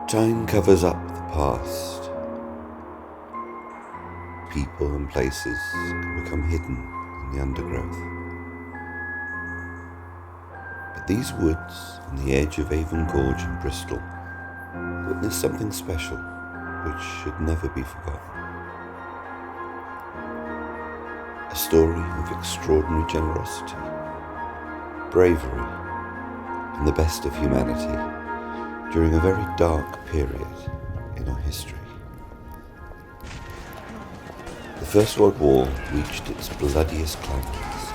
Time covers up the past. People and places can become hidden in the undergrowth. But these woods on the edge of Avon Gorge in Bristol witness something special which should never be forgotten. A story of extraordinary generosity, bravery, and the best of humanity during a very dark period in our history. The First World War reached its bloodiest climax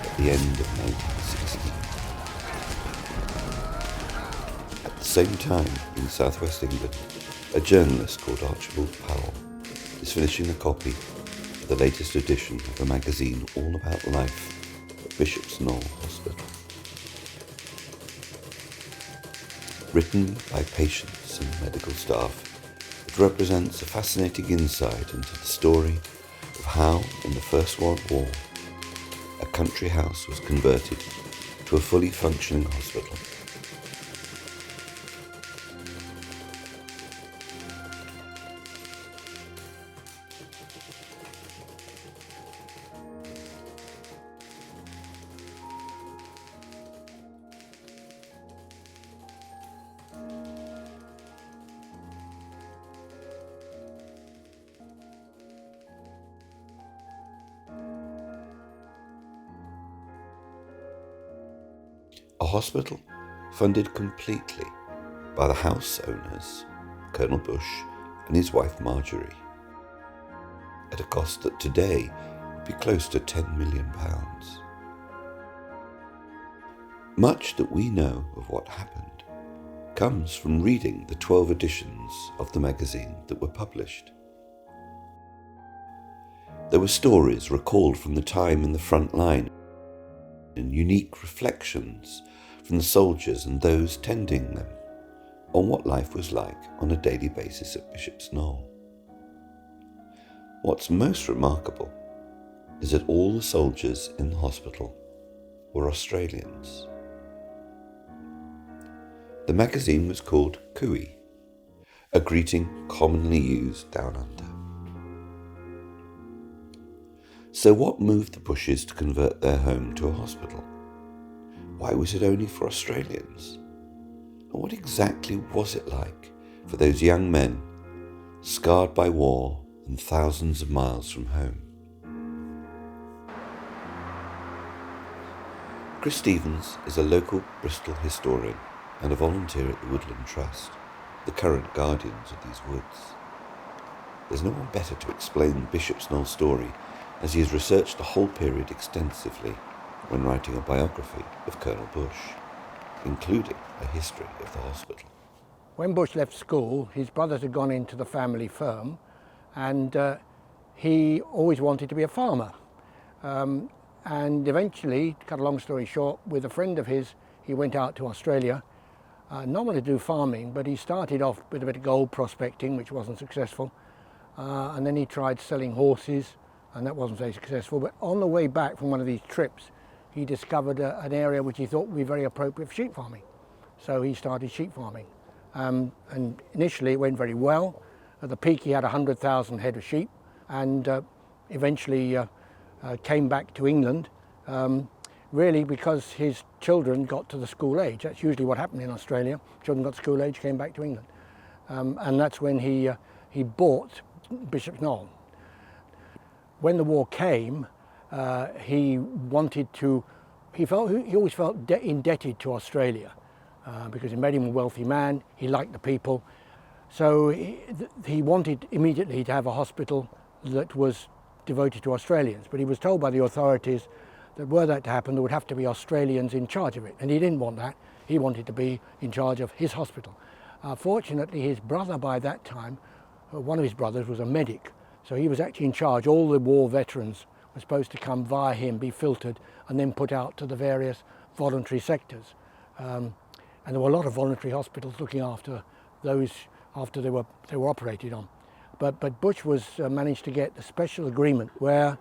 at the end of 1916. At the same time, in southwest England, a journalist called Archibald Powell is finishing a copy of the latest edition of a magazine all about life at Bishop's Knoll Hospital. Written by patients and medical staff, it represents a fascinating insight into the story of how, in the First World War, a country house was converted to a fully functioning hospital. A hospital funded completely by the house owners, Colonel Bush and his wife Marjorie, at a cost that today would be close to £10 million. Much that we know of what happened comes from reading the 12 editions of the magazine that were published. There were stories recalled from the time in the front line and unique reflections from the soldiers and those tending them on what life was like on a daily basis at Bishop's Knoll. What's most remarkable is that all the soldiers in the hospital were Australians. The magazine was called Cooey, a greeting commonly used down under. So what moved the Bushes to convert their home to a hospital? Why was it only for Australians? And what exactly was it like for those young men scarred by war and thousands of miles from home? Chris Stevens is a local Bristol historian and a volunteer at the Woodland Trust, the current guardians of these woods. There's no one better to explain Bishop's Knoll story, as he has researched the whole period extensively when writing a biography of Colonel Bush, including a history of the hospital. When Bush left school, his brothers had gone into the family firm, and he always wanted to be a farmer. And eventually, to cut a long story short, with a friend of his, he went out to Australia, not wanting to do farming, but he started off with a bit of gold prospecting, which wasn't successful, and then he tried selling horses, and that wasn't very successful. But on the way back from one of these trips, he discovered an area which he thought would be very appropriate for sheep farming. So he started sheep farming. And initially it went very well. At the peak he had 100,000 head of sheep, and eventually came back to England, really because his children got to the school age. That's usually what happened in Australia. Children got to school age, came back to England. And that's when he bought Bishop's Knoll. When the war came, he always felt indebted to Australia because it made him a wealthy man. He liked the people. So he wanted immediately to have a hospital that was devoted to Australians. But he was told by the authorities that were that to happen, there would have to be Australians in charge of it. And he didn't want that. He wanted to be in charge of his hospital. Fortunately, his brother by that time, one of his brothers was a medic. So he was actually in charge. All the war veterans were supposed to come via him, be filtered, and then put out to the various voluntary sectors. And there were a lot of voluntary hospitals looking after those after they were operated on. But Bush was managed to get the special agreement where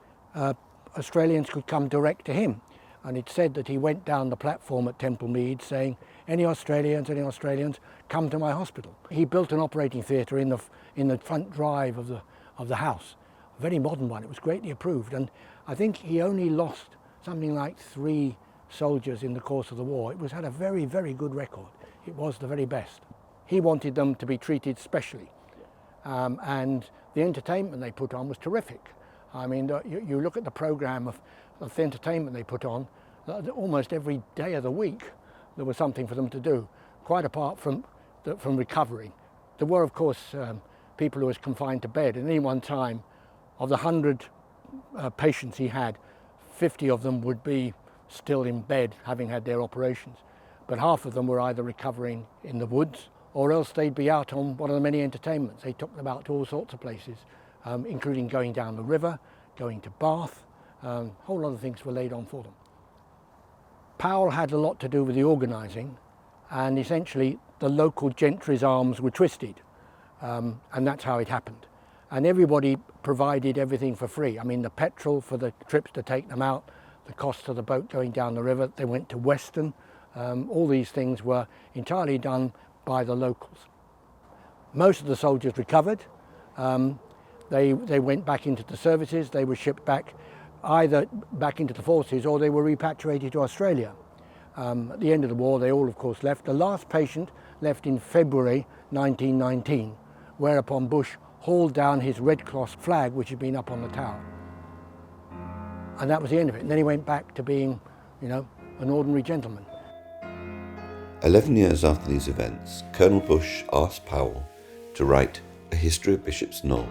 Australians could come direct to him. And it said that he went down the platform at Temple Mead saying, any Australians, come to my hospital. He built an operating theatre in the front drive of the house, a very modern one. It was greatly approved. And I think he only lost something like 3 soldiers in the course of the war. It had a very, very good record. It was the very best. He wanted them to be treated specially. And the entertainment they put on was terrific. I mean, you look at the programme of the entertainment they put on, almost every day of the week there was something for them to do, quite apart from recovery. There were, of course, people who was confined to bed. At any one time, of the 100 patients he had, 50 of them would be still in bed, having had their operations. But half of them were either recovering in the woods, or else they'd be out on one of the many entertainments. They took them out to all sorts of places, including going down the river, going to Bath. A whole lot of things were laid on for them. Powell had a lot to do with the organising, and essentially the local gentry's arms were twisted, and that's how it happened. And everybody provided everything for free. I mean, the petrol for the trips to take them out, the cost of the boat going down the river. They went to Weston. All these things were entirely done by the locals. Most of the soldiers recovered. They went back into the services. They were shipped back, either back into the forces, or they were repatriated to Australia. At the end of the war, they all, of course, left. The last patient left in February 1919, whereupon Bush hauled down his Red Cross flag, which had been up on the tower. And that was the end of it. And then he went back to being, an ordinary gentleman. 11 years after these events, Colonel Bush asked Powell to write a history of Bishop's Knoll,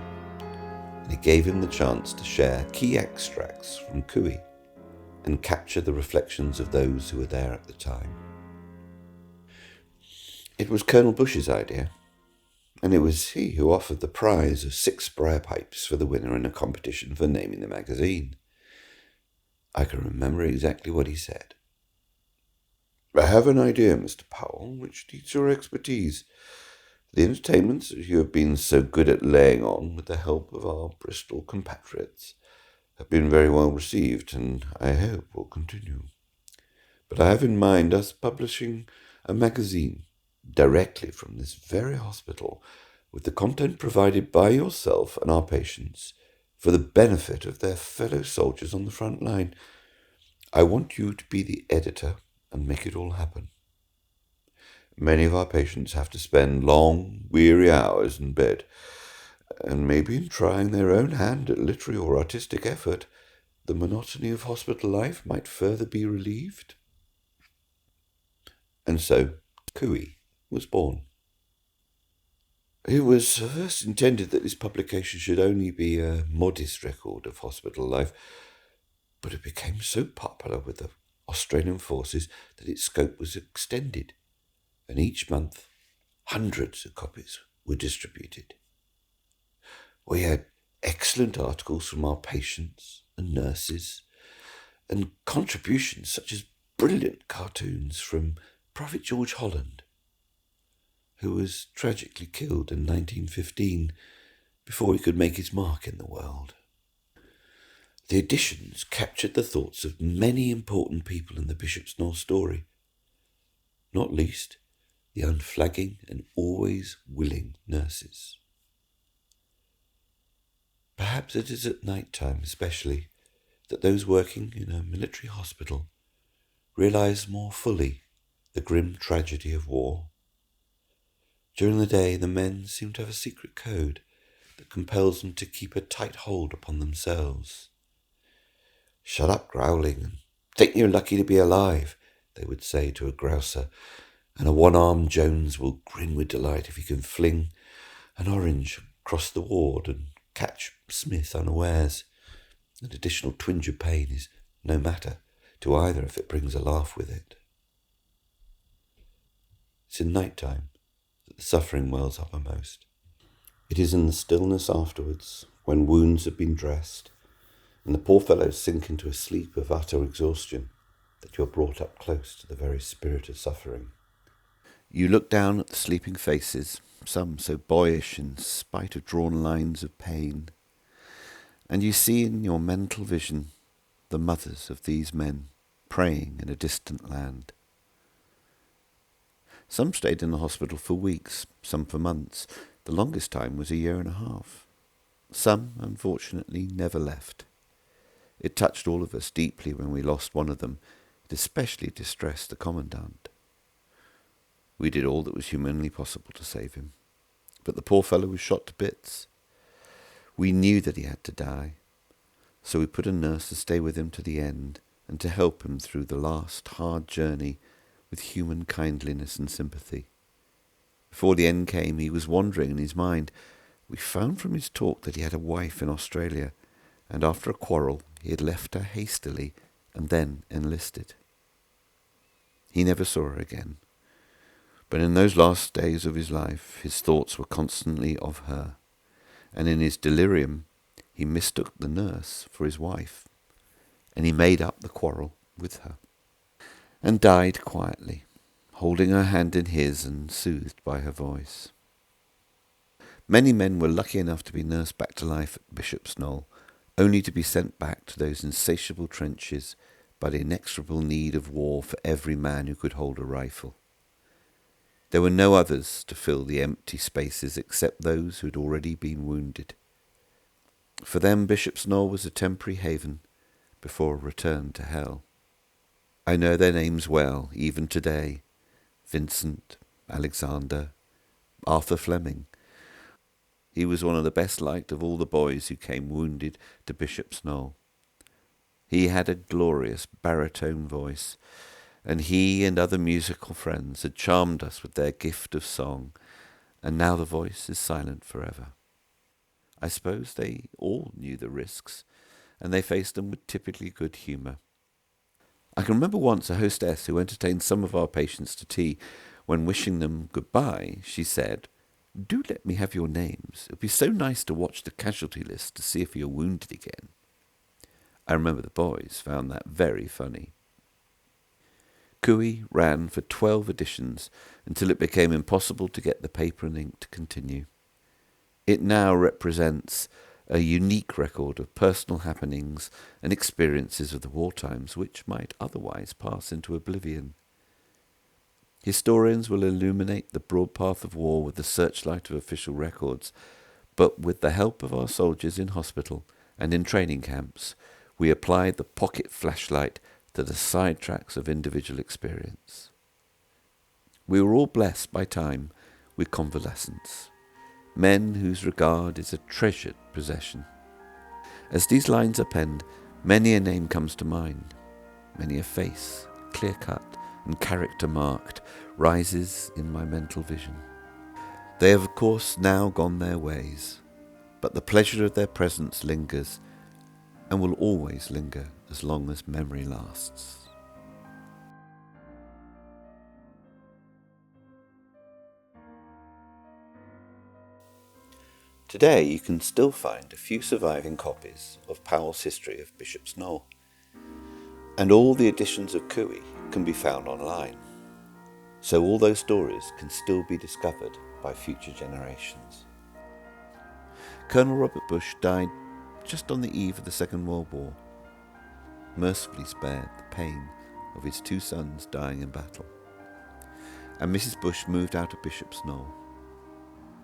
and he gave him the chance to share key extracts from Cooey and capture the reflections of those who were there at the time. It was Colonel Bush's idea, and it was he who offered the prize of 6 briar pipes for the winner in a competition for naming the magazine. I can remember exactly what he said. I have an idea, Mr. Powell, which needs your expertise. The entertainments that you have been so good at laying on with the help of our Bristol compatriots have been very well received, and I hope will continue. But I have in mind us publishing a magazine directly from this very hospital, with the content provided by yourself and our patients for the benefit of their fellow soldiers on the front line. I want you to be the editor and make it all happen. Many of our patients have to spend long, weary hours in bed, and maybe in trying their own hand at literary or artistic effort, the monotony of hospital life might further be relieved. And so, Cooey was born. It was first intended that this publication should only be a modest record of hospital life, but it became so popular with the Australian forces that its scope was extended, and each month hundreds of copies were distributed. We had excellent articles from our patients and nurses, and contributions such as brilliant cartoons from Prophet George Holland, who was tragically killed in 1915 before he could make his mark in the world. The editions captured the thoughts of many important people in the Bishop's Knoll story, not least the unflagging and always willing nurses. Perhaps it is at night time especially that those working in a military hospital realise more fully the grim tragedy of war. During the day, the men seem to have a secret code that compels them to keep a tight hold upon themselves. "Shut up growling and think you're lucky to be alive," they would say to a grouser, and a one-armed Jones will grin with delight if he can fling an orange across the ward and catch Smith unawares. An additional twinge of pain is no matter, to either if it brings a laugh with it. It's in night time that the suffering wells uppermost. It is in the stillness afterwards, when wounds have been dressed, and the poor fellows sink into a sleep of utter exhaustion, that you are brought up close to the very spirit of suffering. You look down at the sleeping faces, some so boyish in spite of drawn lines of pain, and you see in your mental vision the mothers of these men praying in a distant land. Some stayed in the hospital for weeks, some for months. The longest time was 1.5 years. Some, unfortunately, never left. It touched all of us deeply when we lost one of them. It especially distressed the commandant. We did all that was humanly possible to save him, but the poor fellow was shot to bits. We knew that he had to die, so we put a nurse to stay with him to the end and to help him through the last hard journey with human kindliness and sympathy. Before the end came, he was wandering in his mind. We found from his talk that he had a wife in Australia, and after a quarrel he had left her hastily and then enlisted. He never saw her again, but in those last days of his life his thoughts were constantly of her, and in his delirium he mistook the nurse for his wife, and he made up the quarrel with her, and died quietly, holding her hand in his and soothed by her voice. Many men were lucky enough to be nursed back to life at Bishop's Knoll, only to be sent back to those insatiable trenches by the inexorable need of war for every man who could hold a rifle. There were no others to fill the empty spaces except those who had already been wounded. For them Bishop's Knoll was a temporary haven before a return to hell. I know their names well, even today. Vincent, Alexander, Arthur Fleming. He was one of the best liked of all the boys who came wounded to Bishop's Knoll. He had a glorious baritone voice, and he and other musical friends had charmed us with their gift of song, and now the voice is silent forever. I suppose they all knew the risks, and they faced them with typically good humour. I can remember once a hostess who entertained some of our patients to tea. When wishing them goodbye, she said, "Do let me have your names. It would be so nice to watch the casualty list to see if you're wounded again." I remember the boys found that very funny. Cooey ran for 12 editions until it became impossible to get the paper and ink to continue. It now represents a unique record of personal happenings and experiences of the war times which might otherwise pass into oblivion. Historians will illuminate the broad path of war with the searchlight of official records, but with the help of our soldiers in hospital and in training camps, we applied the pocket flashlight to the sidetracks of individual experience. We were all blessed by time with convalescents, men whose regard is a treasured possession. As these lines are penned, many a name comes to mind, many a face, clear-cut and character-marked, rises in my mental vision. They have of course now gone their ways, but the pleasure of their presence lingers and will always linger as long as memory lasts. Today you can still find a few surviving copies of Powell's History of Bishop's Knoll, and all the editions of Cooey can be found online, so all those stories can still be discovered by future generations. Colonel Robert Bush died just on the eve of the Second World War, mercifully spared the pain of his 2 sons dying in battle, and Mrs. Bush moved out of Bishop's Knoll.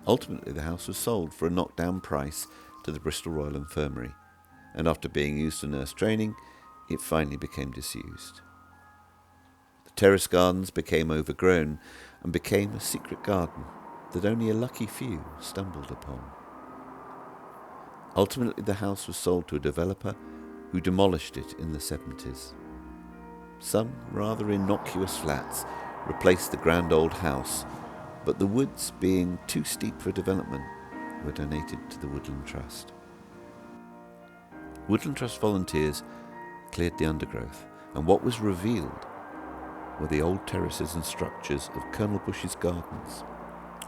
Ultimately the house was sold for a knockdown price to the Bristol Royal Infirmary, and after being used for nurse training, it finally became disused. The terrace gardens became overgrown and became a secret garden that only a lucky few stumbled upon. Ultimately the house was sold to a developer who demolished it in the 70s. Some rather innocuous flats replaced the grand old house, but the woods, being too steep for development, were donated to the Woodland Trust. Woodland Trust volunteers cleared the undergrowth And what was revealed were the old terraces and structures of Colonel Bush's gardens,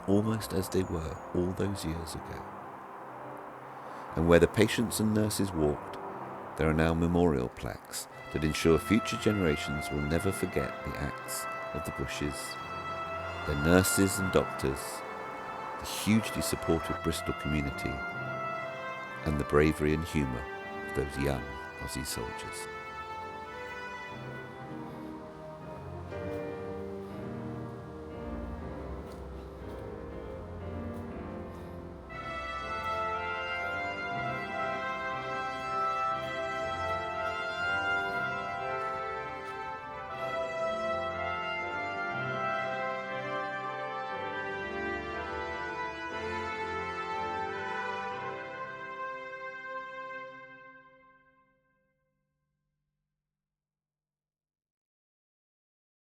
almost as they were all those years ago. And where the patients and nurses walked, there are now memorial plaques that ensure future generations will never forget the acts of the Bushes, their nurses and doctors, the hugely supportive Bristol community, and the bravery and humour of those young Aussie soldiers.